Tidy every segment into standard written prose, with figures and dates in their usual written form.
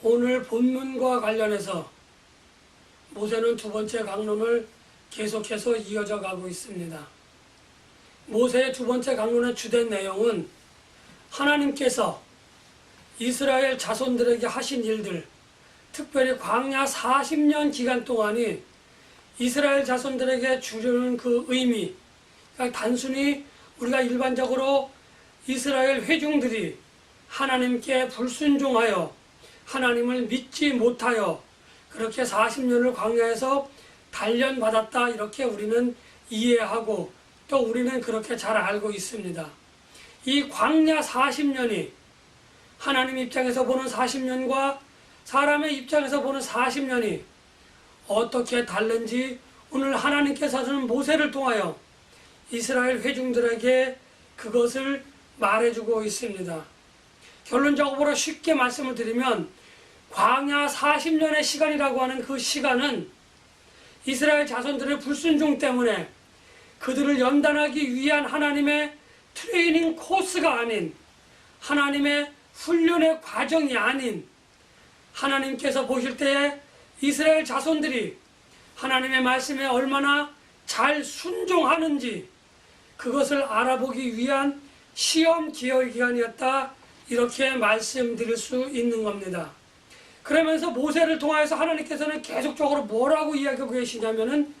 오늘 본문과 관련해서 모세는 두 번째 강론을 계속해서 이어져 가고 있습니다. 모세의 두 번째 강론의 주된 내용은 하나님께서 이스라엘 자손들에게 하신 일들, 특별히 광야 40년 기간 동안이 이스라엘 자손들에게 주려는 그 의미, 그러니까 단순히 우리가 일반적으로 이스라엘 회중들이 하나님께 불순종하여 하나님을 믿지 못하여 그렇게 40년을 광야에서 단련받았다, 이렇게 우리는 이해하고 또 우리는 그렇게 잘 알고 있습니다. 이 광야 40년이 하나님 입장에서 보는 40년과 사람의 입장에서 보는 40년이 어떻게 다른지 오늘 하나님께서는 모세를 통하여 이스라엘 회중들에게 그것을 말해주고 있습니다. 결론적으로 쉽게 말씀을 드리면 광야 40년의 시간이라고 하는 그 시간은 이스라엘 자손들의 불순종 때문에 그들을 연단하기 위한 하나님의 트레이닝 코스가 아닌, 하나님의 훈련의 과정이 아닌, 하나님께서 보실 때에 이스라엘 자손들이 하나님의 말씀에 얼마나 잘 순종하는지 그것을 알아보기 위한 시험 기간이었다, 이렇게 말씀드릴 수 있는 겁니다. 그러면서 모세를 통하여서 하나님께서는 계속적으로 뭐라고 이야기하고 계시냐면은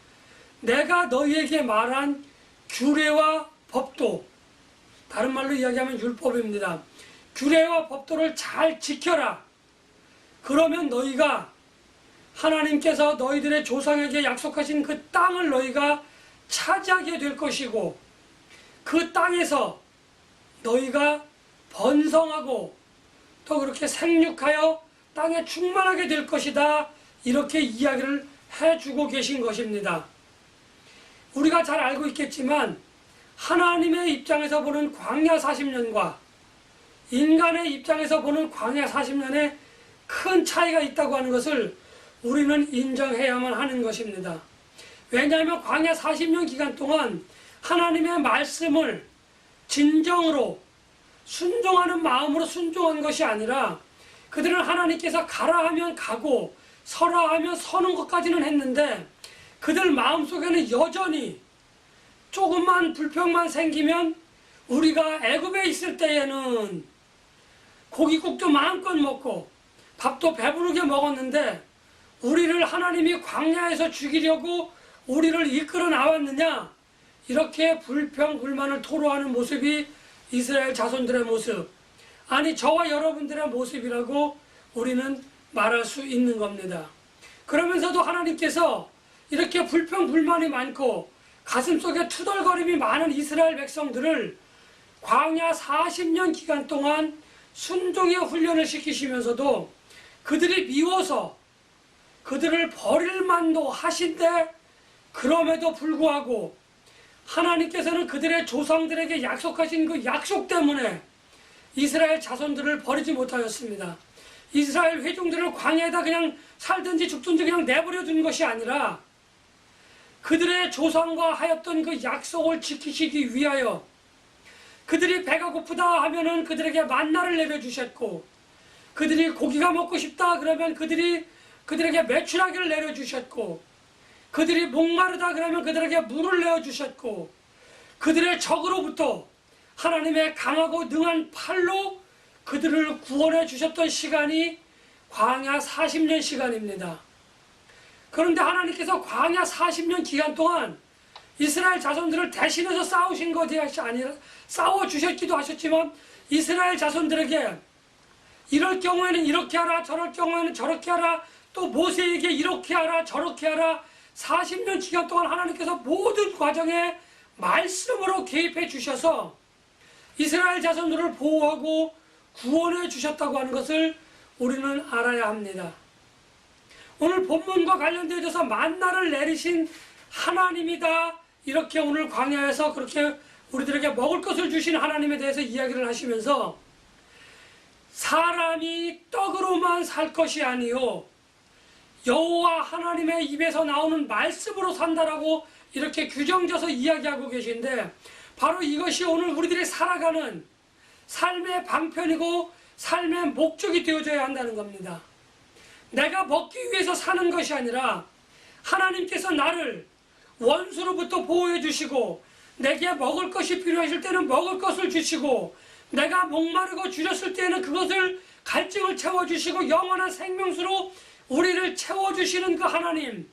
내가 너희에게 말한 규례와 법도, 다른 말로 이야기하면 율법입니다. 규례와 법도를 잘 지켜라. 그러면 너희가 하나님께서 너희들의 조상에게 약속하신 그 땅을 너희가 차지하게 될 것이고, 그 땅에서 너희가 번성하고 또 그렇게 생육하여 땅에 충만하게 될 것이다, 이렇게 이야기를 해주고 계신 것입니다. 우리가 잘 알고 있겠지만 하나님의 입장에서 보는 광야 40년과 인간의 입장에서 보는 광야 40년에 큰 차이가 있다고 하는 것을 우리는 인정해야만 하는 것입니다. 왜냐하면 광야 40년 기간 동안 하나님의 말씀을 진정으로 순종하는 마음으로 순종한 것이 아니라 그들은 하나님께서 가라 하면 가고 서라 하면 서는 것까지는 했는데 그들 마음속에는 여전히 조금만 불평만 생기면, 우리가 애굽에 있을 때에는 고기국도 마음껏 먹고 밥도 배부르게 먹었는데 우리를 하나님이 광야에서 죽이려고 우리를 이끌어 나왔느냐, 이렇게 불평 불만을 토로하는 모습이 이스라엘 자손들의 모습, 아니 저와 여러분들의 모습이라고 우리는 말할 수 있는 겁니다. 그러면서도 하나님께서 이렇게 불평 불만이 많고 가슴속에 투덜거림이 많은 이스라엘 백성들을 광야 40년 기간 동안 순종의 훈련을 시키시면서도 그들이 미워서 그들을 버릴 만도 하신데, 그럼에도 불구하고 하나님께서는 그들의 조상들에게 약속하신 그 약속 때문에 이스라엘 자손들을 버리지 못하였습니다. 이스라엘 회중들을 광야에다 그냥 살든지 죽든지 그냥 내버려 둔 것이 아니라 그들의 조상과 하였던 그 약속을 지키시기 위하여 그들이 배가 고프다 하면은 그들에게 만나를 내려주셨고, 그들이 고기가 먹고 싶다 그러면 그들에게 메추라기를 내려주셨고, 그들이 목마르다 그러면 그들에게 물을 내어주셨고, 그들의 적으로부터 하나님의 강하고 능한 팔로 그들을 구원해 주셨던 시간이 광야 40년 시간입니다. 그런데 하나님께서 광야 40년 기간 동안 이스라엘 자손들을 대신해서 싸우신 것이 아니라, 싸워주셨기도 하셨지만 이스라엘 자손들에게 이럴 경우에는 이렇게 하라, 저럴 경우에는 저렇게 하라, 또 모세에게 이렇게 하라, 저렇게 하라, 40년 기간 동안 하나님께서 모든 과정에 말씀으로 개입해 주셔서 이스라엘 자손들을 보호하고 구원해 주셨다고 하는 것을 우리는 알아야 합니다. 오늘 본문과 관련되어서 만나를 내리신 하나님이다, 이렇게 오늘 광야에서 그렇게 우리들에게 먹을 것을 주신 하나님에 대해서 이야기를 하시면서 사람이 떡으로만 살 것이 아니요 여호와 하나님의 입에서 나오는 말씀으로 산다라고 이렇게 규정져서 이야기하고 계신데, 바로 이것이 오늘 우리들이 살아가는 삶의 방편이고 삶의 목적이 되어져야 한다는 겁니다. 내가 먹기 위해서 사는 것이 아니라 하나님께서 나를 원수로부터 보호해 주시고 내게 먹을 것이 필요하실 때는 먹을 것을 주시고 내가 목마르고 줄였을 때는 그것을 갈증을 채워주시고 영원한 생명수로 우리를 채워주시는 그 하나님.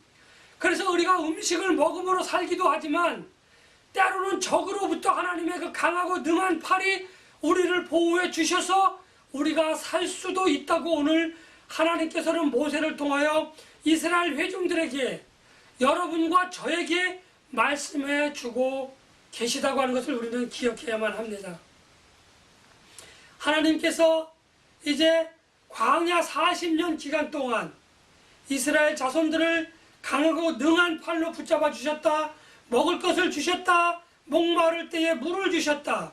그래서 우리가 음식을 먹음으로 살기도 하지만 때로는 적으로부터 하나님의 그 강하고 능한 팔이 우리를 보호해 주셔서 우리가 살 수도 있다고 오늘 하나님께서는 모세를 통하여 이스라엘 회중들에게 여러분과 저에게 말씀해 주고 계시다고 하는 것을 우리는 기억해야만 합니다. 하나님께서 이제 광야 40년 기간 동안 이스라엘 자손들을 강하고 능한 팔로 붙잡아 주셨다. 먹을 것을 주셨다. 목마를 때에 물을 주셨다.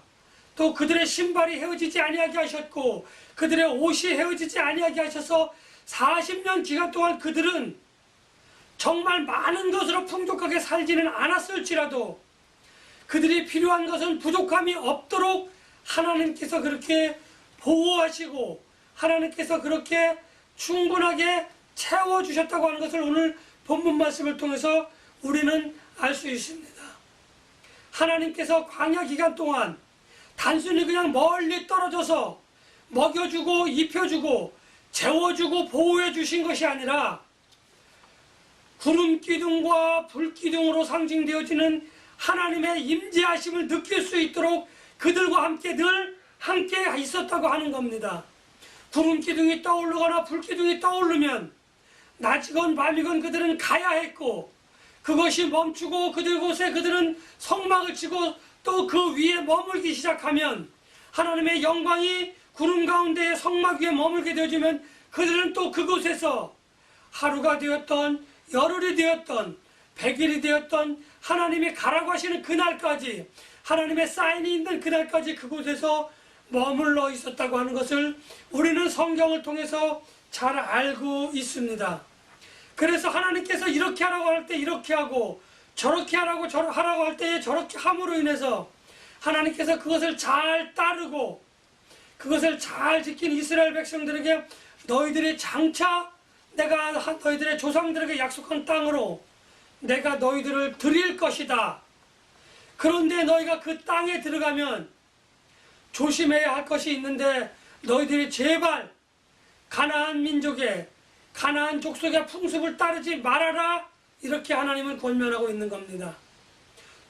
또 그들의 신발이 헤어지지 아니하게 하셨고 그들의 옷이 헤어지지 아니하게 하셔서 40년 기간 동안 그들은 정말 많은 것으로 풍족하게 살지는 않았을지라도 그들이 필요한 것은 부족함이 없도록 하나님께서 그렇게 보호하시고 하나님께서 그렇게 충분하게 채워주셨다고 하는 것을 오늘 본문 말씀을 통해서 우리는 알 수 있습니다. 하나님께서 광야 기간 동안 단순히 그냥 멀리 떨어져서 먹여주고 입혀주고 재워주고 보호해 주신 것이 아니라 구름 기둥과 불 기둥으로 상징되어지는 하나님의 임재하심을 느낄 수 있도록 그들과 함께 늘 함께 있었다고 하는 겁니다. 구름 기둥이 떠오르거나 불 기둥이 떠오르면 낮이건 밤이건 그들은 가야 했고 그것이 멈추고 그들곳에 그들은 성막을 치고 또 그 위에 머물기 시작하면 하나님의 영광이 구름 가운데 성막 위에 머물게 되어지면 그들은 또 그곳에서 하루가 되었던 열흘이 되었던 100일이 되었던 하나님이 가라고 하시는 그날까지 하나님의 사인이 있는 그날까지 그곳에서 머물러 있었다고 하는 것을 우리는 성경을 통해서 잘 알고 있습니다. 그래서 하나님께서 이렇게 하라고 할 때 이렇게 하고 저렇게 하라고 하라고 할 때 저렇게 함으로 인해서 하나님께서 그것을 잘 따르고 그것을 잘 지킨 이스라엘 백성들에게 너희들이 장차 내가 너희들의 조상들에게 약속한 땅으로 내가 너희들을 드릴 것이다. 그런데 너희가 그 땅에 들어가면 조심해야 할 것이 있는데 너희들이 제발 가나안 민족의 가나안 족속의 풍습을 따르지 말아라. 이렇게 하나님은 권면하고 있는 겁니다.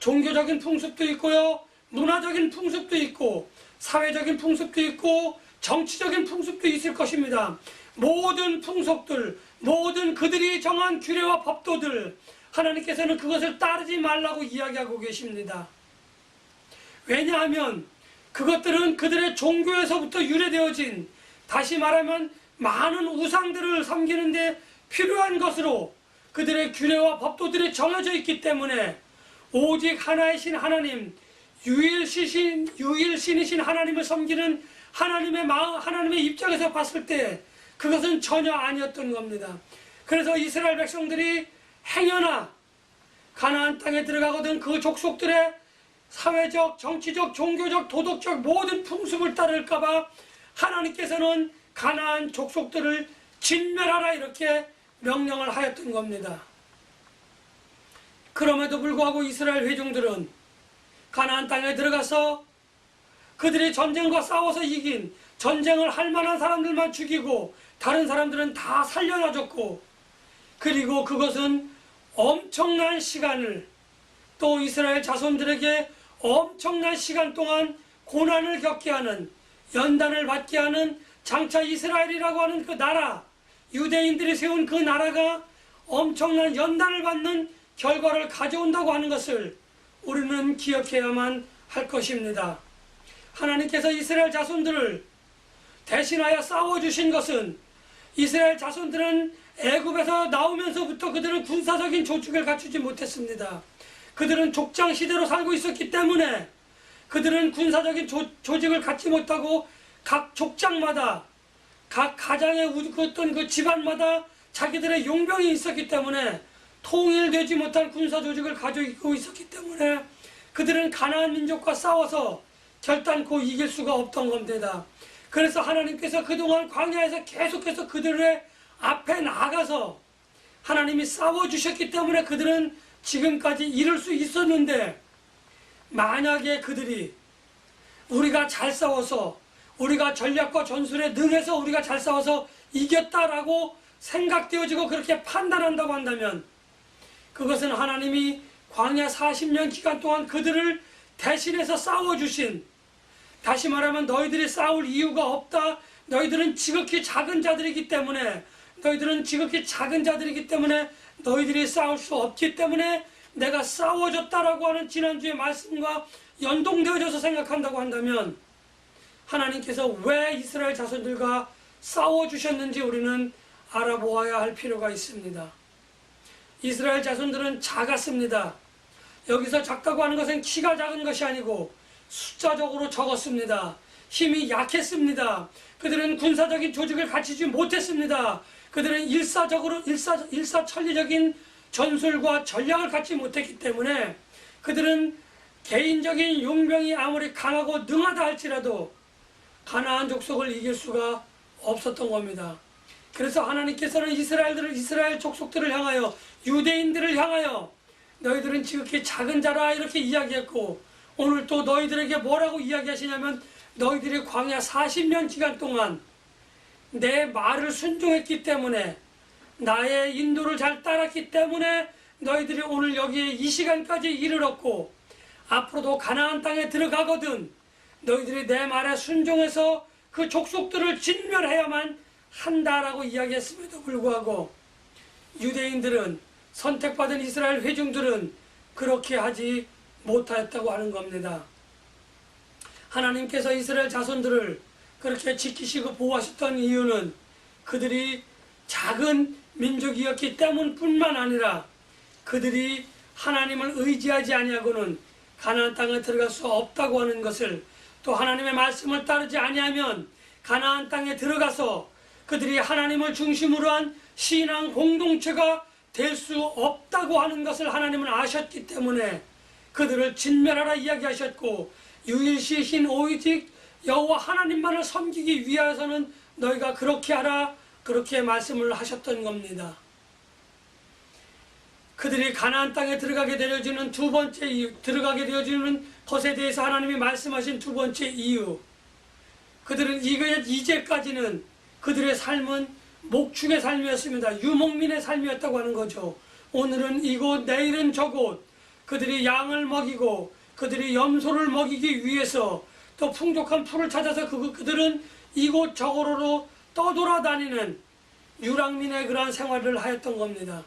종교적인 풍습도 있고요. 문화적인 풍습도 있고 사회적인 풍습도 있고 정치적인 풍습도 있을 것입니다. 모든 풍속들, 모든 그들이 정한 규례와 법도들 하나님께서는 그것을 따르지 말라고 이야기하고 계십니다. 왜냐하면 그것들은 그들의 종교에서부터 유래되어진 다시 말하면 많은 우상들을 섬기는데 필요한 것으로 그들의 규례와 법도들이 정해져 있기 때문에 오직 하나의 신 하나님 유일신이신 하나님을 섬기는 하나님의 입장에서 봤을 때 그것은 전혀 아니었던 겁니다. 그래서 이스라엘 백성들이 행여나 가나안 땅에 들어가거든 그 족속들의 사회적, 정치적, 종교적, 도덕적 모든 풍습을 따를까봐 하나님께서는 가나안 족속들을 진멸하라 이렇게 명령을 하였던 겁니다. 그럼에도 불구하고 이스라엘 회중들은 가나안 땅에 들어가서 그들이 전쟁과 싸워서 이긴 전쟁을 할 만한 사람들만 죽이고 다른 사람들은 다 살려놔줬고 그리고 그것은 엄청난 시간을 또 이스라엘 자손들에게 엄청난 시간 동안 고난을 겪게 하는 연단을 받게 하는 장차 이스라엘이라고 하는 그 나라 유대인들이 세운 그 나라가 엄청난 연단을 받는 결과를 가져온다고 하는 것을 우리는 기억해야만 할 것입니다. 하나님께서 이스라엘 자손들을 대신하여 싸워주신 것은 이스라엘 자손들은 애굽에서 나오면서부터 그들은 군사적인 조직을 갖추지 못했습니다. 그들은 족장 시대로 살고 있었기 때문에 그들은 군사적인 조직을 갖지 못하고 각 족장마다 각 가장의 어떤 그 집안마다 자기들의 용병이 있었기 때문에 통일되지 못한 군사 조직을 가지고 있었기 때문에 그들은 가나안 민족과 싸워서 결단코 이길 수가 없던 겁니다. 그래서 하나님께서 그동안 광야에서 계속해서 그들의 앞에 나가서 하나님이 싸워주셨기 때문에 그들은 지금까지 이룰 수 있었는데, 만약에 그들이 우리가 잘 싸워서, 우리가 전략과 전술에 능해서 우리가 잘 싸워서 이겼다라고 생각되어지고 그렇게 판단한다고 한다면, 그것은 하나님이 광야 40년 기간 동안 그들을 대신해서 싸워주신, 다시 말하면 너희들이 싸울 이유가 없다, 너희들은 지극히 작은 자들이기 때문에, 너희들이 싸울 수 없기 때문에 내가 싸워줬다라고 하는 지난주의 말씀과 연동되어져서 생각한다고 한다면, 하나님께서 왜 이스라엘 자손들과 싸워주셨는지 우리는 알아보아야 할 필요가 있습니다. 이스라엘 자손들은 작았습니다. 여기서 작다고 하는 것은 키가 작은 것이 아니고 숫자적으로 적었습니다. 힘이 약했습니다. 그들은 군사적인 조직을 갖추지 못했습니다. 그들은 일사천리적인 전술과 전략을 갖지 못했기 때문에 그들은 개인적인 용병이 아무리 강하고 능하다 할지라도 가나안 족속을 이길 수가 없었던 겁니다. 그래서 하나님께서는 이스라엘 족속들을 향하여, 유대인들을 향하여 너희들은 지극히 작은 자라 이렇게 이야기했고, 오늘 또 너희들에게 뭐라고 이야기하시냐면, 너희들이 광야 40년 기간 동안 내 말을 순종했기 때문에, 나의 인도를 잘 따랐기 때문에 너희들이 오늘 여기에 이 시간까지 이르렀고, 앞으로도 가나안 땅에 들어가거든 너희들이 내 말에 순종해서 그 족속들을 진멸해야만 한다라고 이야기했음에도 불구하고, 유대인들은, 선택받은 이스라엘 회중들은 그렇게 하지 못하였다고 하는 겁니다. 하나님께서 이스라엘 자손들을 그렇게 지키시고 보호하셨던 이유는 그들이 작은 민족이었기 때문뿐만 아니라, 그들이 하나님을 의지하지 아니하고는 가나안 땅에 들어갈 수 없다고 하는 것을, 또 하나님의 말씀을 따르지 아니하면 가나안 땅에 들어가서 그들이 하나님을 중심으로 한 신앙 공동체가 될 수 없다고 하는 것을 하나님은 아셨기 때문에 그들을 진멸하라 이야기하셨고, 유일시신 오직 여호와 하나님만을 섬기기 위해서는 너희가 그렇게 하라, 그렇게 말씀을 하셨던 겁니다. 그들이 가나안 땅에 들어가게 되어지는 두 번째 이유, 들어가게 되어지는 것에 대해서 하나님이 말씀하신 두 번째 이유, 그들은 이제까지는 그들의 삶은 목축의 삶이었습니다. 유목민의 삶이었다고 하는 거죠. 오늘은 이곳, 내일은 저곳, 그들이 양을 먹이고 그들이 염소를 먹이기 위해서 또 풍족한 풀을 찾아서 그들은 이곳 저곳으로 떠돌아다니는 유랑민의 그러한 생활을 하였던 겁니다.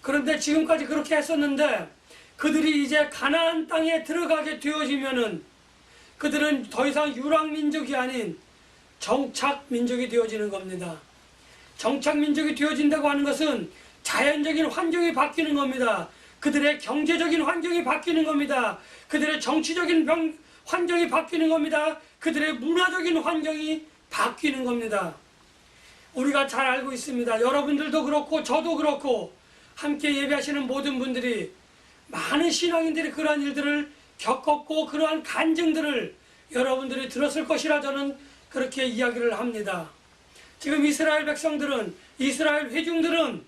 그런데 지금까지 그렇게 했었는데, 그들이 이제 가나안 땅에 들어가게 되어지면은 그들은 더 이상 유랑민족이 아닌 정착민족이 되어지는 겁니다. 정착민족이 되어진다고 하는 것은 자연적인 환경이 바뀌는 겁니다. 그들의 경제적인 환경이 바뀌는 겁니다. 그들의 정치적인 환경이 바뀌는 겁니다. 그들의 문화적인 환경이 바뀌는 겁니다. 우리가 잘 알고 있습니다. 여러분들도 그렇고 저도 그렇고 함께 예배하시는 모든 분들이, 많은 신앙인들이 그러한 일들을 겪었고 그러한 간증들을 여러분들이 들었을 것이라 저는 그렇게 이야기를 합니다. 지금 이스라엘 백성들은, 이스라엘 회중들은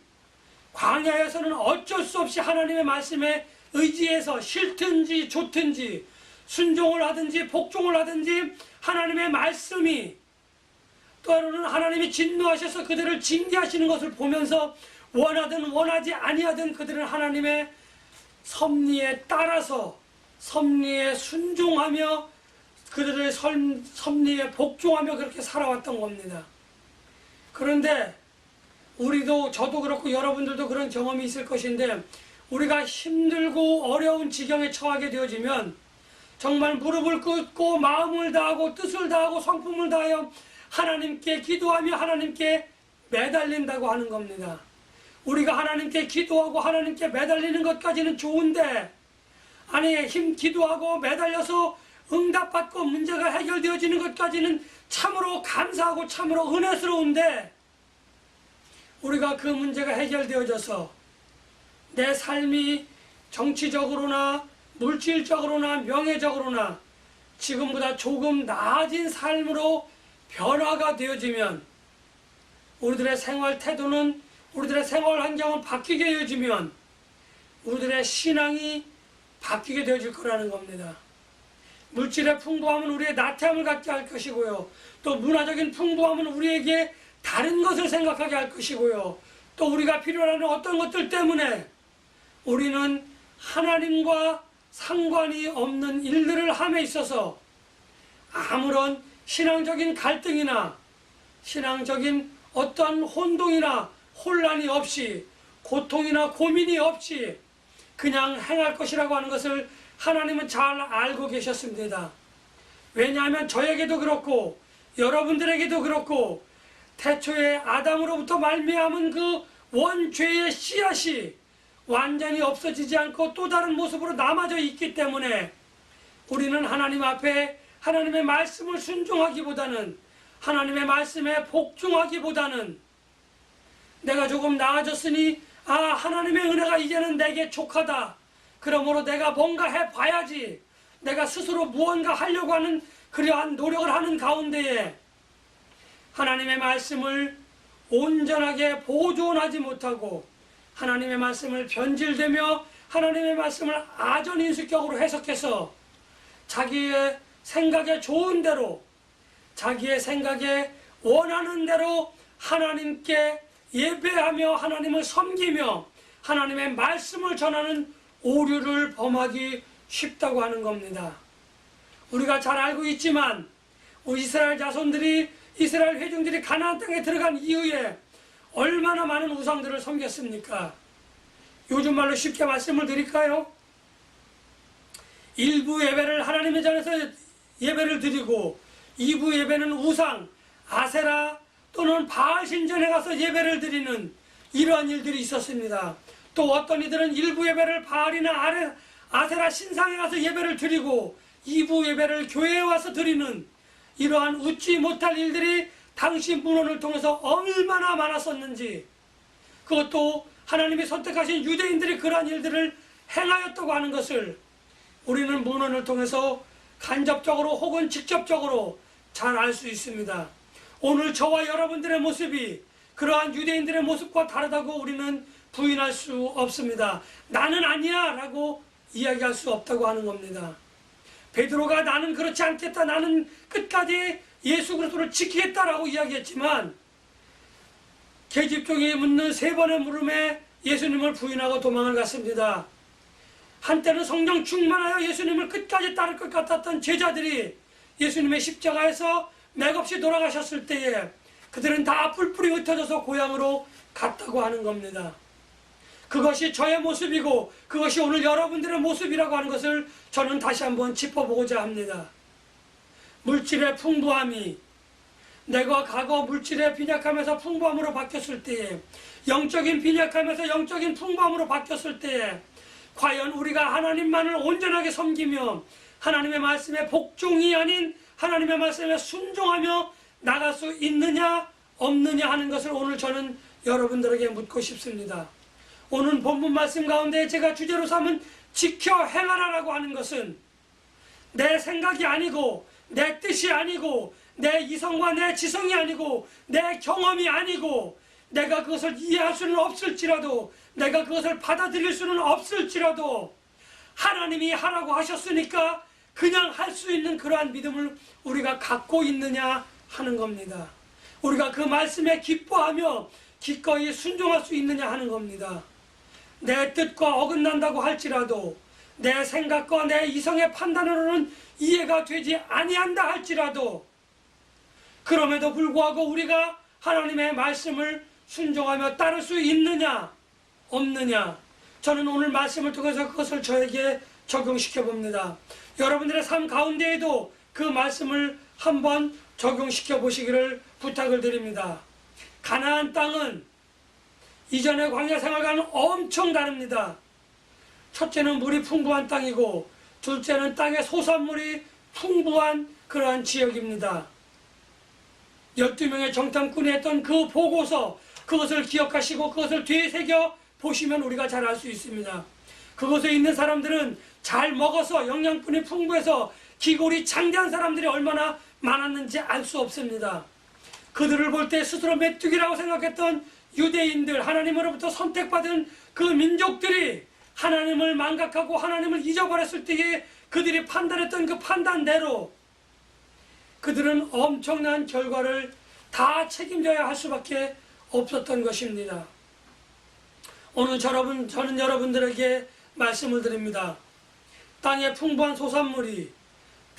광야에서는 어쩔 수 없이 하나님의 말씀에 의지해서 싫든지 좋든지 순종을 하든지 복종을 하든지 하나님의 말씀이, 또는 하나님이 진노하셔서 그들을 징계하시는 것을 보면서 원하든 원하지 아니하든 그들은 하나님의 섭리에 따라서, 섭리에 순종하며 그들의 섭리에 복종하며 그렇게 살아왔던 겁니다. 그런데 우리도, 저도 그렇고 여러분들도 그런 경험이 있을 것인데, 우리가 힘들고 어려운 지경에 처하게 되어지면 정말 무릎을 꿇고 마음을 다하고 뜻을 다하고 성품을 다하여 하나님께 기도하며 하나님께 매달린다고 하는 겁니다. 우리가 하나님께 기도하고 하나님께 매달리는 것까지는 좋은데, 아니, 기도하고 매달려서 응답받고 문제가 해결되어지는 것까지는 참으로 감사하고 참으로 은혜스러운데, 우리가 그 문제가 해결되어져서 내 삶이 정치적으로나 물질적으로나 명예적으로나 지금보다 조금 나아진 삶으로 변화가 되어지면 우리들의 생활 태도는, 우리들의 생활 환경은 바뀌게 되어지면 우리들의 신앙이 바뀌게 되어질 거라는 겁니다. 물질의 풍부함은 우리의 나태함을 갖게 할 것이고요. 또 문화적인 풍부함은 우리에게 다른 것을 생각하게 할 것이고요. 또 우리가 필요로 하는 어떤 것들 때문에 우리는 하나님과 상관이 없는 일들을 함에 있어서 아무런 신앙적인 갈등이나 신앙적인 어떤 혼동이나 혼란이 없이, 고통이나 고민이 없이 그냥 행할 것이라고 하는 것을 하나님은 잘 알고 계셨습니다. 왜냐하면 저에게도 그렇고 여러분들에게도 그렇고 태초에 아담으로부터 말미암은 그 원죄의 씨앗이 완전히 없어지지 않고 또 다른 모습으로 남아져 있기 때문에 우리는 하나님 앞에 하나님의 말씀을 순종하기보다는, 하나님의 말씀에 복종하기보다는 내가 조금 나아졌으니 하나님의 은혜가 이제는 내게 족하다, 그러므로 내가 뭔가 해봐야지, 내가 스스로 무언가 하려고 하는 그러한 노력을 하는 가운데에 하나님의 말씀을 온전하게 보존하지 못하고 하나님의 말씀을 변질되며 하나님의 말씀을 아전인수격으로 해석해서 자기의 생각에 좋은 대로, 자기의 생각에 원하는 대로 하나님께 예배하며 하나님을 섬기며 하나님의 말씀을 전하는 오류를 범하기 쉽다고 하는 겁니다. 우리가 잘 알고 있지만 이스라엘 자손들이, 이스라엘 회중들이 가나안 땅에 들어간 이후에 얼마나 많은 우상들을 섬겼습니까? 요즘 말로 쉽게 말씀을 드릴까요? 일부 예배를 하나님의 전에서 예배를 드리고 2부 예배는 우상, 아세라 또는 바알 신전에 가서 예배를 드리는 이러한 일들이 있었습니다. 또 어떤 이들은 일부 예배를 바알이나 아세라 신상에 가서 예배를 드리고 2부 예배를 교회에 와서 드리는 이러한 웃지 못할 일들이 당시 문헌을 통해서 얼마나 많았었는지, 그것도 하나님이 선택하신 유대인들이 그러한 일들을 행하였다고 하는 것을 우리는 문헌을 통해서 간접적으로 혹은 직접적으로 잘 알 수 있습니다. 오늘 저와 여러분들의 모습이 그러한 유대인들의 모습과 다르다고 우리는 부인할 수 없습니다. 나는 아니야 라고 이야기할 수 없다고 하는 겁니다. 베드로가 나는 그렇지 않겠다, 나는 끝까지 예수 그리스도를 지키겠다라고 이야기했지만 계집종이 묻는 3번의 물음에 예수님을 부인하고 도망을 갔습니다. 한때는 성령 충만하여 예수님을 끝까지 따를 것 같았던 제자들이 예수님의 십자가에서 맥없이 돌아가셨을 때에 그들은 다 뿔뿔이 흩어져서 고향으로 갔다고 하는 겁니다. 그것이 저의 모습이고 그것이 오늘 여러분들의 모습이라고 하는 것을 저는 다시 한번 짚어보고자 합니다. 물질의 풍부함이 내가 과거 물질의 빈약함에서 풍부함으로 바뀌었을 때에, 영적인 빈약함에서 영적인 풍부함으로 바뀌었을 때에 과연 우리가 하나님만을 온전하게 섬기며 하나님의 말씀에 복종이 아닌 하나님의 말씀에 순종하며 나갈 수 있느냐 없느냐 하는 것을 오늘 저는 여러분들에게 묻고 싶습니다. 오늘 본문 말씀 가운데 제가 주제로 삼은 지켜 행하라라고 하는 것은 내 생각이 아니고 내 뜻이 아니고 내 이성과 내 지성이 아니고 내 경험이 아니고 내가 그것을 이해할 수는 없을지라도, 내가 그것을 받아들일 수는 없을지라도 하나님이 하라고 하셨으니까 그냥 할 수 있는 그러한 믿음을 우리가 갖고 있느냐 하는 겁니다. 우리가 그 말씀에 기뻐하며 기꺼이 순종할 수 있느냐 하는 겁니다. 내 뜻과 어긋난다고 할지라도, 내 생각과 내 이성의 판단으로는 이해가 되지 아니한다 할지라도 그럼에도 불구하고 우리가 하나님의 말씀을 순종하며 따를 수 있느냐 없느냐, 저는 오늘 말씀을 통해서 그것을 저에게 적용시켜 봅니다. 여러분들의 삶 가운데에도 그 말씀을 한번 적용시켜 보시기를 부탁을 드립니다. 가나안 땅은 이전의 광야 생활과는 엄청 다릅니다. 첫째는 물이 풍부한 땅이고 둘째는 땅의 소산물이 풍부한 그러한 지역입니다. 12명의 정탐꾼이 했던 그 보고서, 그것을 기억하시고 그것을 되새겨 보시면 우리가 잘 알 수 있습니다. 그곳에 있는 사람들은 잘 먹어서 영양분이 풍부해서 기골이 장대한 사람들이 얼마나 많았는지 알 수 없습니다. 그들을 볼 때 스스로 메뚜기라고 생각했던 유대인들, 하나님으로부터 선택받은 그 민족들이 하나님을 망각하고 하나님을 잊어버렸을 때에 그들이 판단했던 그 판단대로 그들은 엄청난 결과를 다 책임져야 할 수밖에 없었던 것입니다. 오늘 저는 여러분들에게 말씀을 드립니다. 땅의 풍부한 소산물이,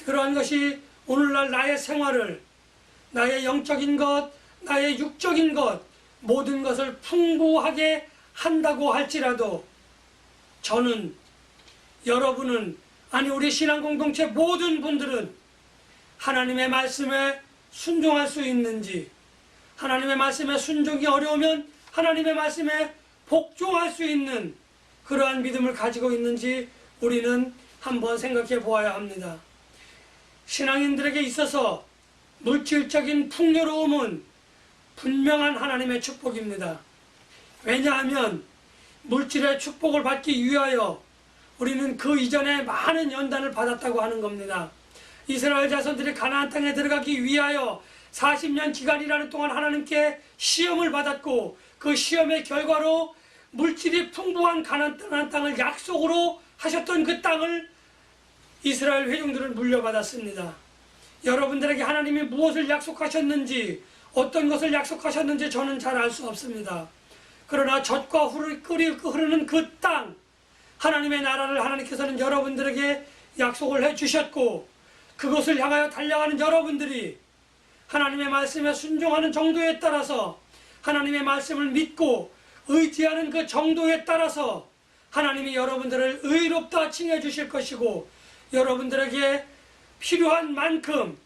그러한 것이 오늘날 나의 생활을, 나의 영적인 것, 나의 육적인 것, 모든 것을 풍부하게 한다고 할지라도 저는, 여러분은, 아니 우리 신앙공동체 모든 분들은 하나님의 말씀에 순종할 수 있는지, 하나님의 말씀에 순종이 어려우면 하나님의 말씀에 복종할 수 있는 그러한 믿음을 가지고 있는지 우리는 한번 생각해 보아야 합니다. 신앙인들에게 있어서 물질적인 풍요로움은 분명한 하나님의 축복입니다. 왜냐하면 물질의 축복을 받기 위하여 우리는 그 이전에 많은 연단을 받았다고 하는 겁니다. 이스라엘 자손들이 가나안 땅에 들어가기 위하여 40년 기간이라는 동안 하나님께 시험을 받았고, 그 시험의 결과로 물질이 풍부한 가나안 땅을 약속으로 하셨던 그 땅을 이스라엘 회중들은 물려받았습니다. 여러분들에게 하나님이 무엇을 약속하셨는지, 어떤 것을 약속하셨는지 저는 잘 알 수 없습니다. 그러나 젖과 꿀이 흐르는 그 땅, 하나님의 나라를 하나님께서는 여러분들에게 약속을 해주셨고, 그것을 향하여 달려가는 여러분들이 하나님의 말씀에 순종하는 정도에 따라서, 하나님의 말씀을 믿고 의지하는 그 정도에 따라서 하나님이 여러분들을 의롭다 칭해 주실 것이고, 여러분들에게 필요한 만큼,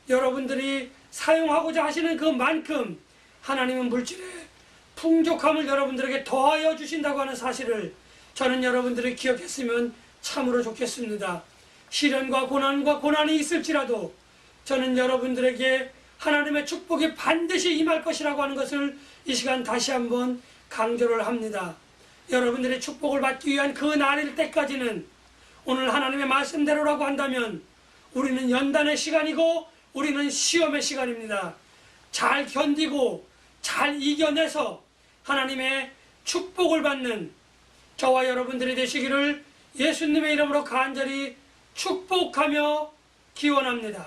여러분들이 사용하고자 하시는 그 만큼 하나님은 물질의 풍족함을 여러분들에게 더하여 주신다고 하는 사실을 저는 여러분들이 기억했으면 참으로 좋겠습니다. 시련과 고난이 있을지라도 저는 여러분들에게 하나님의 축복이 반드시 임할 것이라고 하는 것을 이 시간 다시 한번 강조를 합니다. 여러분들의 축복을 받기 위한 그 날일 때까지는, 오늘 하나님의 말씀대로라고 한다면 우리는 연단의 시간이고 우리는 시험의 시간입니다. 잘 견디고 잘 이겨내서 하나님의 축복을 받는 저와 여러분들이 되시기를 예수님의 이름으로 간절히 축복하며 기원합니다.